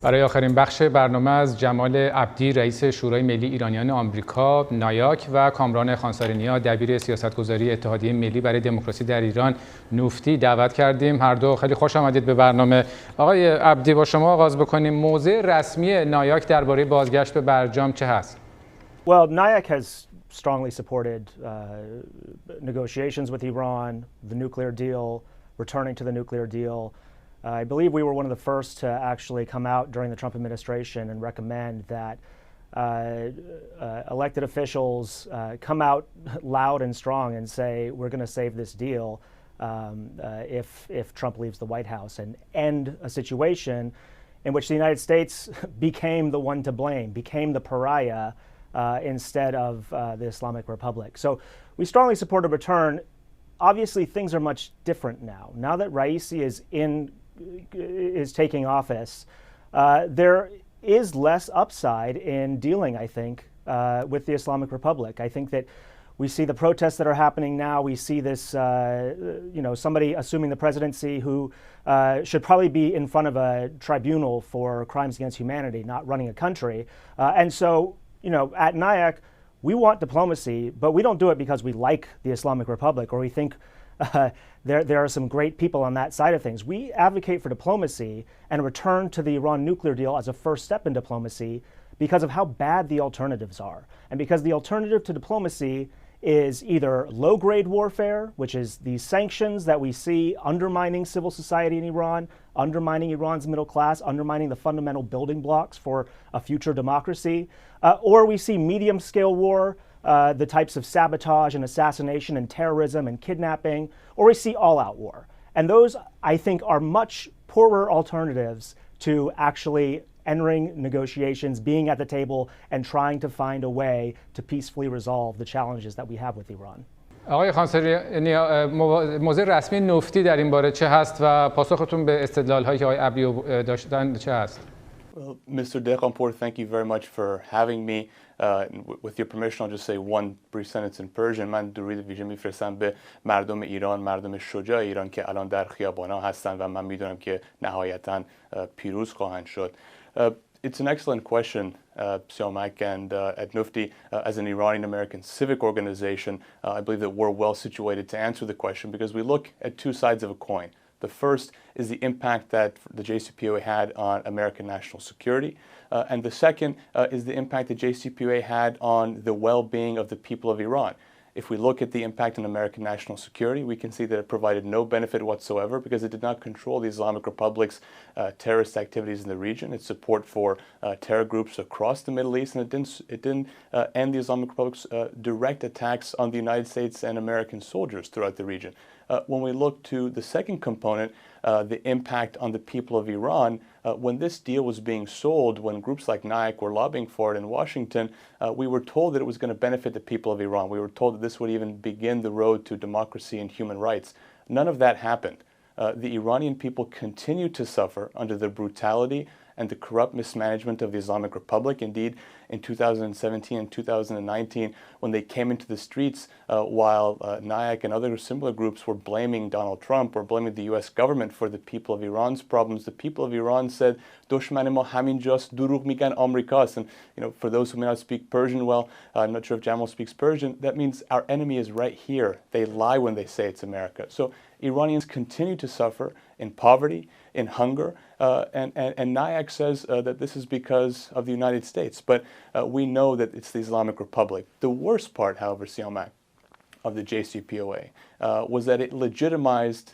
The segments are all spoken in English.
برای آخرین بخش برنامه از جمال عبدی، رئیس شورای ملی ایرانیان آمریکا نایاک و کامران خانسارینیا، دبیر سیاستگذاری اتحادیه ملی برای دموکراسی در ایران نوفدی دعوت کردیم. هر دو خیلی خوش آمدید به برنامه. آقای عبدی، با شما آغاز بکنیم. موضع رسمی نایاک درباره بازگشت به برجام چه هست؟ Well, NIAC has strongly supported negotiations with Iran, the nuclear deal, returning to the nuclear deal. I believe we were one of the first to actually come out during the Trump administration and recommend that elected officials come out loud and strong and say we're going to save this deal if Trump leaves the White House, and end a situation in which the United States became the one to blame, became the pariah instead of the Islamic Republic. So we strongly support a return. Obviously, things are much different now. Now that Raisi is taking office, there is less upside in dealing, I think, with the Islamic Republic. I think that we see the protests that are happening now. We see this, somebody assuming the presidency who should probably be in front of a tribunal for crimes against humanity, not running a country. And so, at NIAC, we want diplomacy, but we don't do it because we like the Islamic Republic or we think there are some great people on that side of things. We advocate for diplomacy and return to the Iran nuclear deal as a first step in diplomacy because of how bad the alternatives are. And because the alternative to diplomacy is either low-grade warfare, which is the sanctions that we see undermining civil society in Iran, undermining Iran's middle class, undermining the fundamental building blocks for a future democracy, or we see medium-scale war, the types of sabotage and assassination and terrorism and kidnapping, or we see all-out war. And those, I think, are much poorer alternatives to actually entering negotiations, being at the table, and trying to find a way to peacefully resolve the challenges that we have with Iran. آقای خانسارینیا، موضع رسمی نفتی در این باره چه هست و پاسختون به استدلال‌هایی که آقای عبدی داشتن چه هست؟ Well, Mr. Dekhanpour, thank you very much for having me. With your permission, I'll just say one brief sentence in Persian. من درود ویژه میفرستم به مردم ایران، مردم شجاع ایران که الان در خیابان‌ها هستند و من میدونم که نهایتاً پیروز خواهند شد. It's an excellent question, Siamak, and at NUFDI, as an Iranian-American civic organization, I believe that we're well situated to answer the question because we look at two sides of a coin. The first is the impact that the JCPOA had on American national security, and the second is the impact that JCPOA had on the well-being of the people of Iran. If we look at the impact on American national security, we can see that it provided no benefit whatsoever because it did not control the Islamic Republic's terrorist activities in the region, its support for terror groups across the Middle East, and it didn't end the Islamic Republic's direct attacks on the United States and American soldiers throughout the region. When we look to the second component, the impact on the people of Iran, when this deal was being sold, when groups like NIAC were lobbying for it in Washington, we were told that it was going to benefit the people of Iran. We were told that this would even begin the road to democracy and human rights. None of that happened. The Iranian people continue to suffer under the brutality and the corrupt mismanagement of the Islamic Republic. Indeed, in 2017 and 2019, when they came into the streets while NIAC and other similar groups were blaming Donald Trump or blaming the US government for the people of Iran's problems, the people of Iran said, "Dushman ma haminjast, durugh migan Amrikas." And for those who may not speak Persian well, I'm not sure if Jamal speaks Persian, that means our enemy is right here. They lie when they say it's America. So Iranians continue to suffer in poverty, in hunger, and NIAC says that this is because of the United States. But we know that it's the Islamic Republic. The worst part, however, Siamak, of the JCPOA was that it legitimized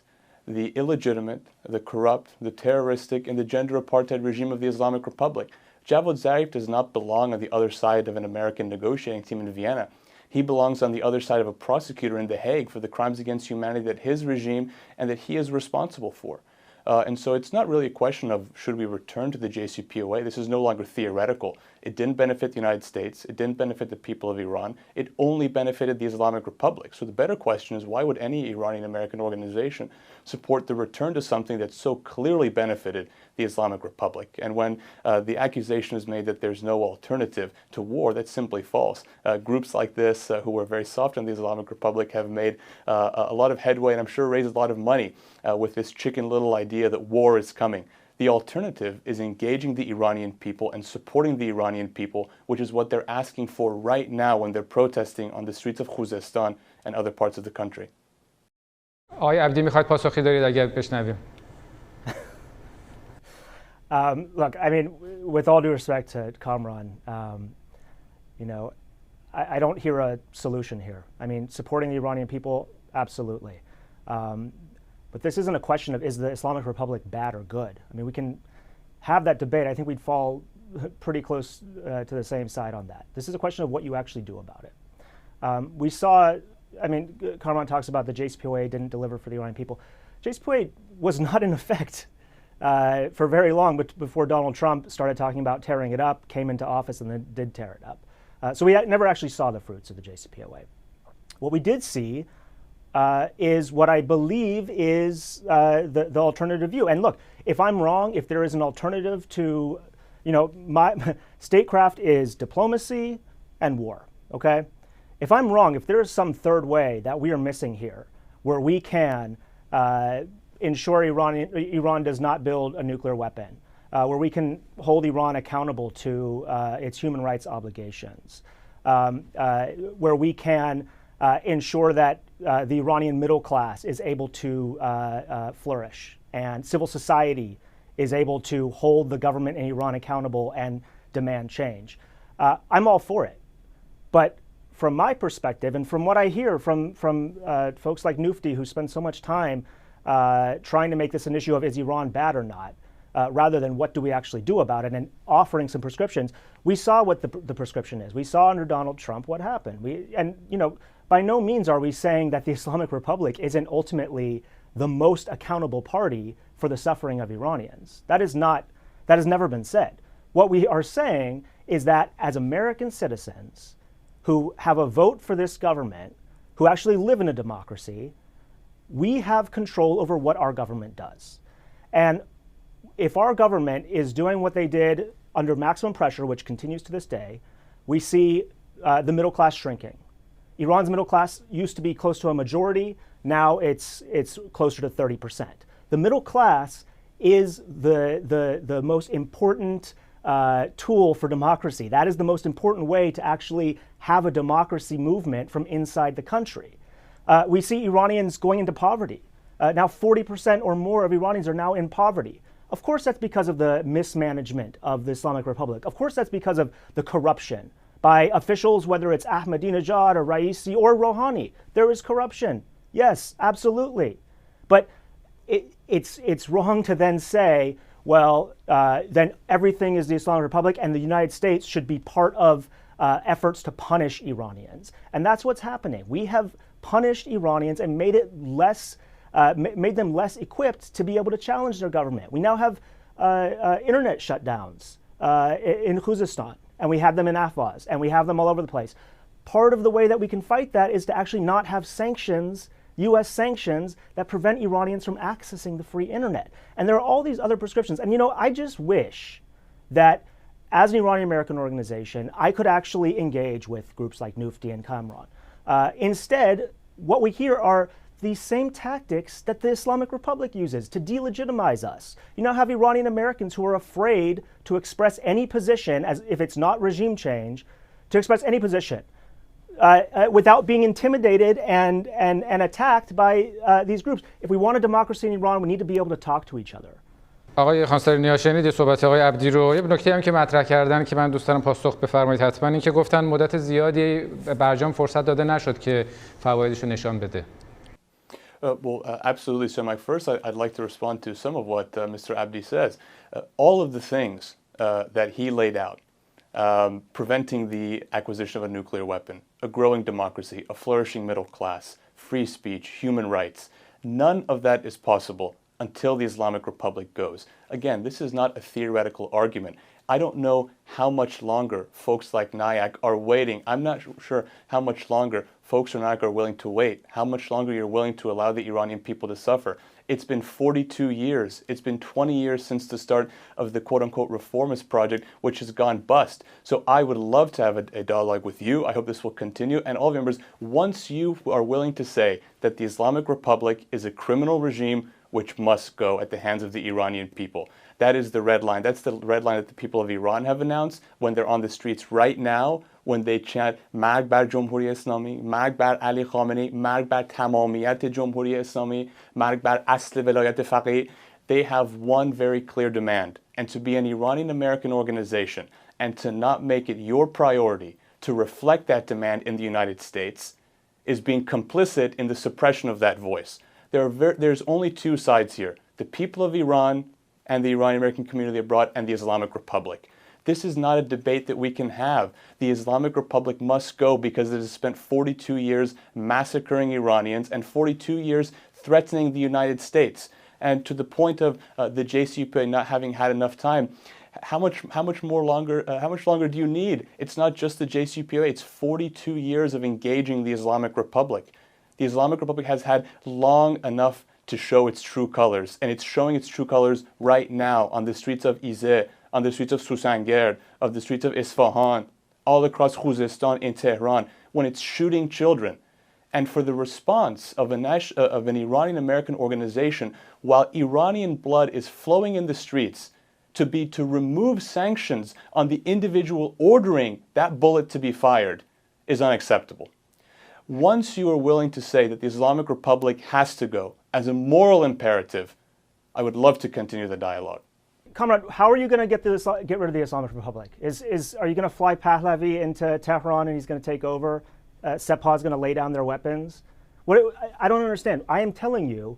the illegitimate, the corrupt, the terroristic, and the gender apartheid regime of the Islamic Republic. Javad Zarif does not belong on the other side of an American negotiating team in Vienna. He belongs on the other side of a prosecutor in The Hague for the crimes against humanity that his regime and that he is responsible for. And so it's not really a question of should we return to the JCPOA. This is no longer theoretical. It didn't benefit the United States. It didn't benefit the people of Iran. It only benefited the Islamic Republic. So the better question is, why would any Iranian-American organization support the return to something that so clearly benefited the Islamic Republic? And when the accusation is made that there's no alternative to war, that's simply false. Groups like this, who were very soft on the Islamic Republic, have made a lot of headway and I'm sure raised a lot of money with this chicken little idea that war is coming. The alternative is engaging the Iranian people and supporting the Iranian people, which is what they're asking for right now when they're protesting on the streets of Khuzestan and other parts of the country. آقای عبدی میخواید پاسخی دارید اگر بشنویم. Look, I mean, with all due respect to Kamran, you know, I don't hear a solution here. I mean, supporting the Iranian people, absolutely. But this isn't a question of is the Islamic Republic bad or good. I mean, we can have that debate. I think we'd fall pretty close to the same side on that. This is a question of what you actually do about it. We saw, I mean, Kamran talks about the JCPOA didn't deliver for the Iranian people. JCPOA was not in effect for very long, but before Donald Trump started talking about tearing it up, came into office and then did tear it up. So we never actually saw the fruits of the JCPOA. What we did see is what I believe is the alternative view. And look, if I'm wrong, if there is an alternative to, you know, statecraft is diplomacy and war, okay? If I'm wrong, if there is some third way that we are missing here, where we can ensure Iran does not build a nuclear weapon, where we can hold Iran accountable to its human rights obligations, where we can ensure that the Iranian middle class is able to flourish and civil society is able to hold the government in Iran accountable and demand change. I'm all for it. But from my perspective and from what I hear from folks like NUFDI who spend so much time trying to make this an issue of is Iran bad or not, rather than what do we actually do about it and offering some prescriptions, we saw what the prescription is. We saw under Donald Trump what happened. And you know, by no means are we saying that the Islamic Republic isn't ultimately the most accountable party for the suffering of Iranians. That has never been said. What we are saying is that as American citizens who have a vote for this government, who actually live in a democracy, we have control over what our government does. And if our government is doing what they did under maximum pressure, which continues to this day, we see the middle class shrinking. Iran's middle class used to be close to a majority. Now it's closer to 30%. The middle class is the most important tool for democracy. That is the most important way to actually have a democracy movement from inside the country. We see Iranians going into poverty. Now 40% or more of Iranians are now in poverty. Of course that's because of the mismanagement of the Islamic Republic. Of course that's because of the corruption by officials, whether it's Ahmadinejad or Raisi or Rouhani. There is corruption. Yes, absolutely. But it's wrong to then say, well, then everything is the Islamic Republic and the United States should be part of efforts to punish Iranians. And that's what's happening. We have punished Iranians and made them less equipped to be able to challenge their government. We now have internet shutdowns in Khuzestan, and we have them in Ahvaz, and we have them all over the place. Part of the way that we can fight that is to actually not have sanctions, US sanctions, that prevent Iranians from accessing the free internet. And there are all these other prescriptions. And you know, I just wish that as an Iranian American organization, I could actually engage with groups like NUFDI and Kamran. Instead, what we hear are the same tactics that the Islamic Republic uses to delegitimize us. You now have Iranian Americans who are afraid to express any position, as if it's not regime change, to express any position without being intimidated and attacked by these groups. If we want a democracy in Iran, we need to be able to talk to each other. آقای خانسارینیا، شنیدید صحبت آقای عبدی رو. یه نکته هم که مطرح کردن که من دوست دارم پاسخ بفرمایید حتما، این که گفتن مدت زیادی برجام فرصت داده نشد که فوایدش رو نشان بده. Absolutely. So, Mike, first I'd like to respond to some of what Mr. Abdi says. All of the things that he laid out, preventing the acquisition of a nuclear weapon, a growing democracy, a flourishing middle class, free speech, human rights, none of that is possible until the Islamic Republic goes. Again, this is not a theoretical argument. I don't know how much longer folks like NIAC are waiting. I'm not sure how much longer folks from NIAC are willing to wait, how much longer you're willing to allow the Iranian people to suffer. It's been 42 years. It's been 20 years since the start of the quote-unquote reformist project, which has gone bust. So I would love to have a dialogue with you. I hope this will continue. And all of members, once you are willing to say that the Islamic Republic is a criminal regime which must go at the hands of the Iranian people, That is the red line. That's the red line that the people of Iran have announced when they're on the streets right now, when they chant مرگ بر جمهوری اسلامی، مرگ بر علی خامنه‌ای، مرگ بر تمامیت جمهوری اسلامی، مرگ بر اصل ولایت فقیه. They have one very clear demand, and to be an Iranian-American organization and to not make it your priority to reflect that demand in the United States is being complicit in the suppression of that voice. There's only two sides here, the people of Iran and the Iranian-American community abroad and the Islamic Republic. This is not a debate that we can have. The Islamic Republic must go because it has spent 42 years massacring Iranians and 42 years threatening the United States. And to the point of the JCPOA not having had enough time, how much longer do you need? It's not just the JCPOA, it's 42 years of engaging the Islamic Republic. The Islamic Republic has had long enough to show its true colors, and it's showing its true colors right now on the streets of Izeh, on the streets of Susangerd, of the streets of Isfahan, all across Khuzestan in Tehran, when it's shooting children. And for the response of an Iranian-American organization, while Iranian blood is flowing in the streets, to remove sanctions on the individual ordering that bullet to be fired is unacceptable. Once you are willing to say that the Islamic Republic has to go as a moral imperative, I would love to continue the dialogue. Comrade, how are you going to get rid of the Islamic Republic? Are you going to fly Pahlavi into Tehran and he's going to take over? Sepah's going to lay down their weapons? I don't understand. I am telling you,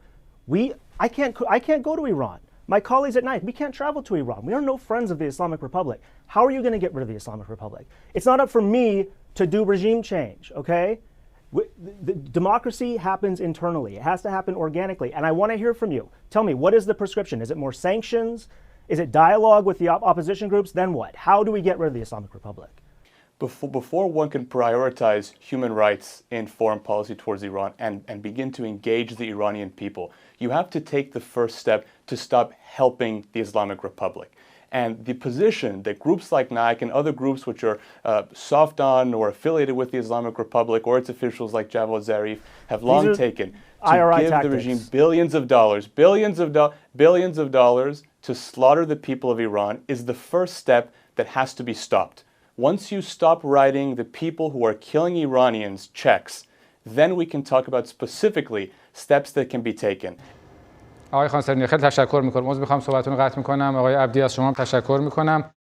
I can't go to Iran. My colleagues at NIAC, we can't travel to Iran. We are no friends of the Islamic Republic. How are you going to get rid of the Islamic Republic? It's not up for me to do regime change, okay? The democracy happens internally. It has to happen organically. And I want to hear from you. Tell me, what is the prescription? Is it more sanctions? Is it dialogue with the opposition groups? Then what? How do we get rid of the Islamic Republic? Before one can prioritize human rights in foreign policy towards Iran and begin to engage the Iranian people, you have to take the first step to stop helping the Islamic Republic. And the position that groups like NIAC and other groups which are soft on or affiliated with the Islamic Republic or its officials like Javad Zarif have long taken to give the regime billions of dollars to slaughter the people of Iran is the first step that has to be stopped. Once you stop writing the people who are killing Iranians checks, then we can talk about specifically steps that can be taken. آقای خانسارینی خیلی تشکر میکنم. میخوام صحبتتون رو قطع میکنم. آقای عبدی از شما هم تشکر میکنم.